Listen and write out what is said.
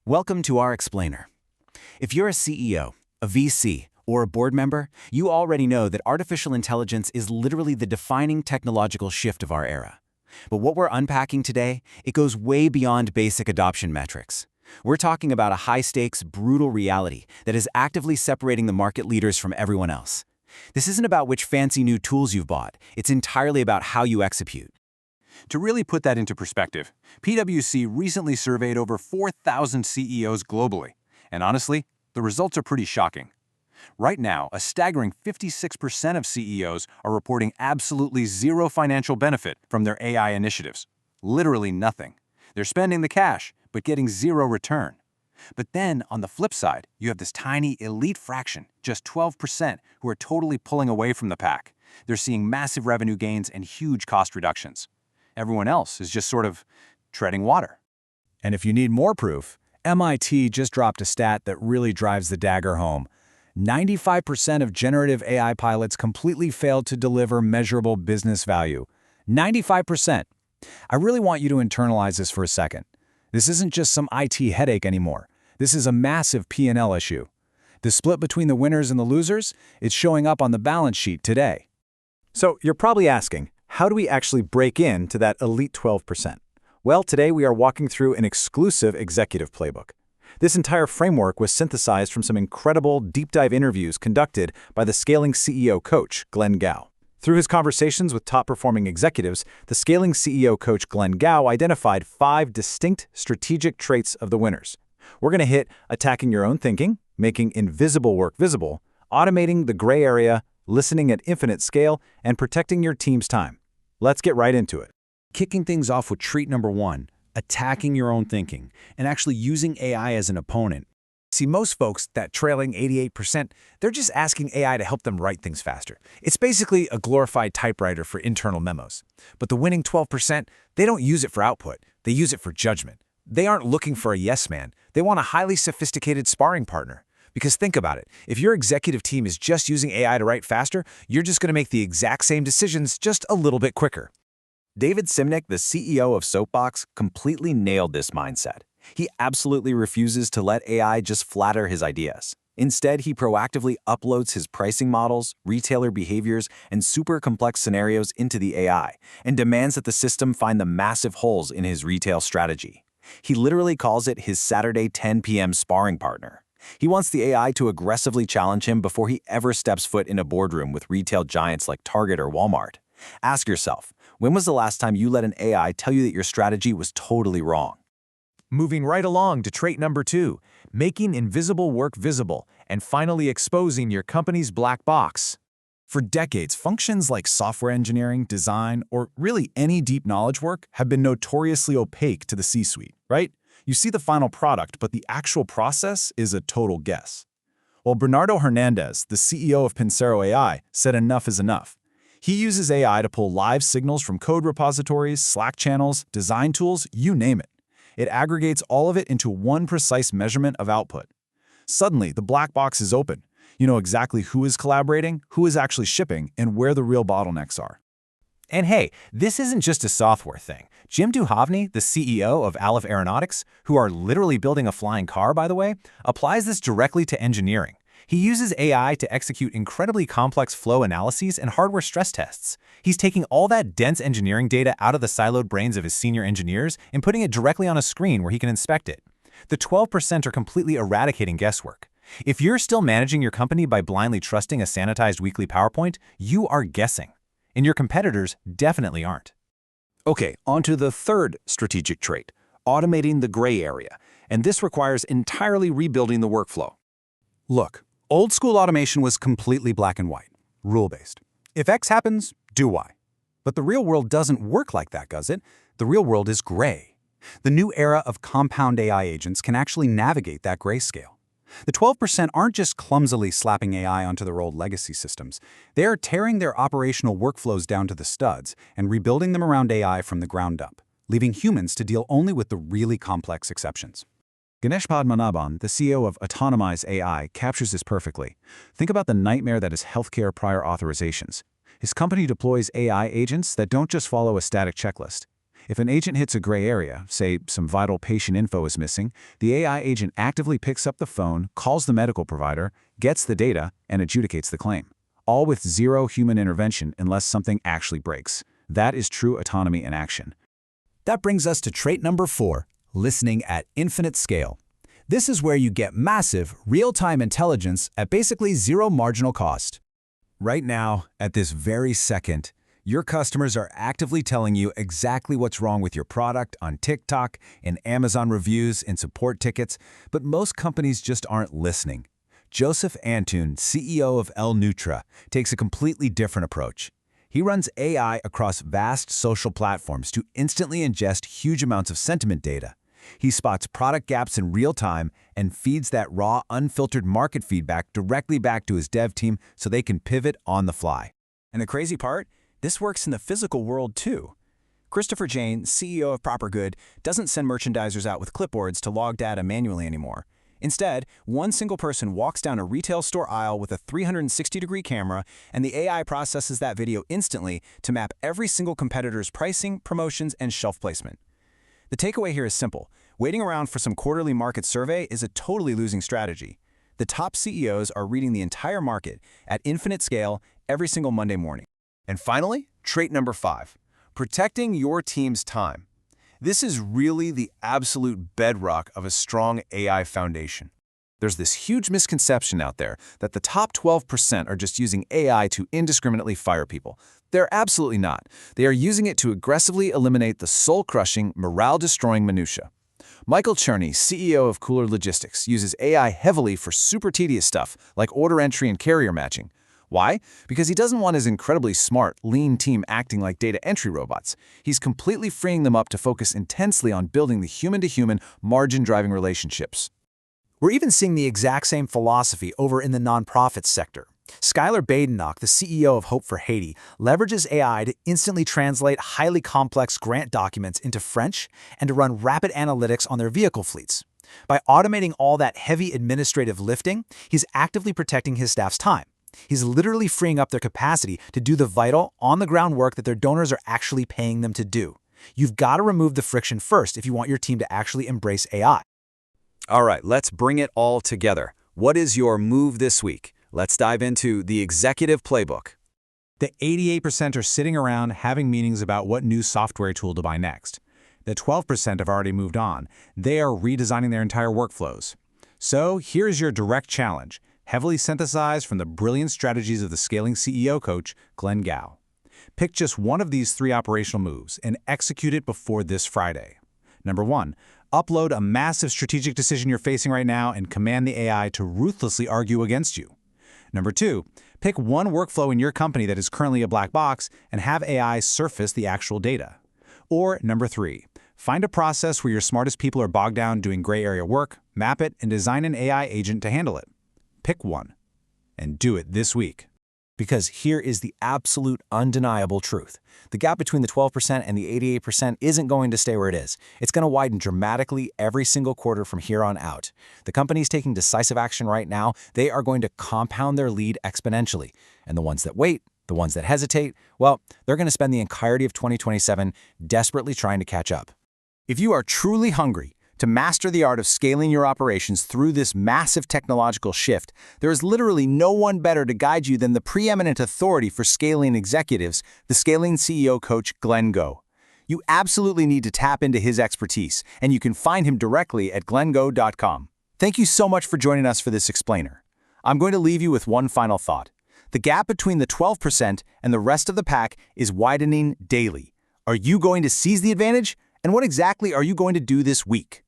Welcome to our explainer. If you're a CEO, a VC, or a board member, you already know that artificial intelligence is literally the defining technological shift of our era. But what we're unpacking today, it goes way beyond basic adoption metrics. We're talking about a high-stakes, brutal reality that is actively separating the market leaders from everyone else. This isn't about which fancy new tools you've bought. It's entirely about how you execute. To really put that into perspective, PwC recently surveyed over 4,000 CEOs globally, and honestly, the results are pretty shocking. Right now, a staggering 56% of CEOs are reporting absolutely zero financial benefit from their AI initiatives. Literally nothing. They're spending the cash, but getting zero return. But then, on the flip side, you have this tiny elite fraction, just 12%, who are totally pulling away from the pack. They're seeing massive revenue gains and huge cost reductions. Everyone else is just sort of treading water. And if you need more proof, MIT just dropped a stat that really drives the dagger home. 95% of generative AI pilots completely failed to deliver measurable business value. 95%. I really want you to internalize this for a second. This isn't just some IT headache anymore. This is a massive P&L issue. The split between the winners and the losers, it's showing up on the balance sheet today. So you're probably asking, how do we actually break into that elite 12%? Well, today we are walking through an exclusive executive playbook. This entire framework was synthesized from some incredible deep dive interviews conducted by the Scaling CEO coach, Glenn Gao. Through his conversations with top-performing executives, the Scaling CEO coach Glenn Gao identified 5 distinct strategic traits of the winners. We're going to hit attacking your own thinking, making invisible work visible, automating the gray area, listening at infinite scale, and protecting your team's time. Let's get right into it. Kicking things off with treat number 1, attacking your own thinking, and actually using AI as an opponent. See, most folks, that trailing 88%, they're just asking AI to help them write things faster. It's basically a glorified typewriter for internal memos. But the winning 12%, they don't use it for output. They use it for judgment. They aren't looking for a yes man. They want a highly sophisticated sparring partner. Because think about it, if your executive team is just using AI to write faster, you're just going to make the exact same decisions just a little bit quicker. David Simnick, the CEO of Soapbox, completely nailed this mindset. He absolutely refuses to let AI just flatter his ideas. Instead, he proactively uploads his pricing models, retailer behaviors, and super complex scenarios into the AI, and demands that the system find the massive holes in his retail strategy. He literally calls it his Saturday 10 p.m. sparring partner. He wants the AI to aggressively challenge him before he ever steps foot in a boardroom with retail giants like Target or Walmart. Ask yourself, when was the last time you let an AI tell you that your strategy was totally wrong? Moving right along to trait number 2, making invisible work visible, and finally exposing your company's black box. For decades, functions like software engineering, design, or really any deep knowledge work have been notoriously opaque to the C-suite, right? You see the final product, but the actual process is a total guess. Well, Bernardo Hernandez, the CEO of Pincero AI, said enough is enough. He uses AI to pull live signals from code repositories, Slack channels, design tools, you name it. It aggregates all of it into one precise measurement of output. Suddenly, the black box is open. You know exactly who is collaborating, who is actually shipping, and where the real bottlenecks are. And hey, this isn't just a software thing. Jim Duhovny, the CEO of Aleph Aeronautics, who are literally building a flying car, by the way, applies this directly to engineering. He uses AI to execute incredibly complex flow analyses and hardware stress tests. He's taking all that dense engineering data out of the siloed brains of his senior engineers and putting it directly on a screen where he can inspect it. The 12% are completely eradicating guesswork. If you're still managing your company by blindly trusting a sanitized weekly PowerPoint, you are guessing. And your competitors definitely aren't. Okay, on to the third strategic trait, automating the gray area. And this requires entirely rebuilding the workflow. Look, old school automation was completely black and white, rule-based. If X happens, do Y. But the real world doesn't work like that, does it? The real world is gray. The new era of compound AI agents can actually navigate that grayscale. The 12% aren't just clumsily slapping AI onto their old legacy systems. They are tearing their operational workflows down to the studs and rebuilding them around AI from the ground up, leaving humans to deal only with the really complex exceptions. Ganesh Padmanabhan, the CEO of Autonomize AI, captures this perfectly. Think about the nightmare that is healthcare prior authorizations. His company deploys AI agents that don't just follow a static checklist. If an agent hits a gray area, say some vital patient info is missing, the AI agent actively picks up the phone, calls the medical provider, gets the data, and adjudicates the claim. All with zero human intervention unless something actually breaks. That is true autonomy in action. That brings us to trait number 4, listening at infinite scale. This is where you get massive, real-time intelligence at basically zero marginal cost. Right now, at this very second, your customers are actively telling you exactly what's wrong with your product on TikTok, in Amazon reviews, in support tickets, but most companies just aren't listening. Joseph Antun, CEO of El Nutra, takes a completely different approach. He runs AI across vast social platforms to instantly ingest huge amounts of sentiment data. He spots product gaps in real time and feeds that raw, unfiltered market feedback directly back to his dev team so they can pivot on the fly. And the crazy part? This works in the physical world too. Christopher Jane, CEO of Proper Good, doesn't send merchandisers out with clipboards to log data manually anymore. Instead, one single person walks down a retail store aisle with a 360-degree camera, and the AI processes that video instantly to map every single competitor's pricing, promotions, and shelf placement. The takeaway here is simple. Waiting around for some quarterly market survey is a totally losing strategy. The top CEOs are reading the entire market at infinite scale every single Monday morning. And finally, trait number 5, protecting your team's time. This is really the absolute bedrock of a strong AI foundation. There's this huge misconception out there that the top 12% are just using AI to indiscriminately fire people. They're absolutely not. They are using it to aggressively eliminate the soul-crushing, morale-destroying minutia. Michael Cherney, CEO of Cooler Logistics, uses AI heavily for super tedious stuff like order entry and carrier matching. Why? Because he doesn't want his incredibly smart, lean team acting like data entry robots. He's completely freeing them up to focus intensely on building the human-to-human, margin-driving relationships. We're even seeing the exact same philosophy over in the nonprofit sector. Skylar Badenoch, the CEO of Hope for Haiti, leverages AI to instantly translate highly complex grant documents into French and to run rapid analytics on their vehicle fleets. By automating all that heavy administrative lifting, he's actively protecting his staff's time. He's literally freeing up their capacity to do the vital, on-the-ground work that their donors are actually paying them to do. You've got to remove the friction first if you want your team to actually embrace AI. All right, let's bring it all together. What is your move this week? Let's dive into the executive playbook. The 88% are sitting around having meetings about what new software tool to buy next. The 12% have already moved on. They are redesigning their entire workflows. So here's your direct challenge, heavily synthesized from the brilliant strategies of the scaling CEO coach, Glenn Gow. Pick just one of these 3 operational moves and execute it before this Friday. Number 1, upload a massive strategic decision you're facing right now and command the AI to ruthlessly argue against you. Number 2, pick one workflow in your company that is currently a black box and have AI surface the actual data. Or number 3, find a process where your smartest people are bogged down doing gray area work, map it, and design an AI agent to handle it. Pick one, and do it this week. Because here is the absolute undeniable truth. The gap between the 12% and the 88% isn't going to stay where it is. It's going to widen dramatically every single quarter from here on out. The companies taking decisive action right now, they are going to compound their lead exponentially. And the ones that wait, the ones that hesitate, well, they're going to spend the entirety of 2027 desperately trying to catch up. If you are truly hungry to master the art of scaling your operations through this massive technological shift, there is literally no one better to guide you than the preeminent authority for scaling executives, the Scaling CEO coach, Glenn Gow. You absolutely need to tap into his expertise, and you can find him directly at glenngow.com. Thank you so much for joining us for this explainer. I'm going to leave you with one final thought. The gap between the 12% and the rest of the pack is widening daily. Are you going to seize the advantage? And what exactly are you going to do this week?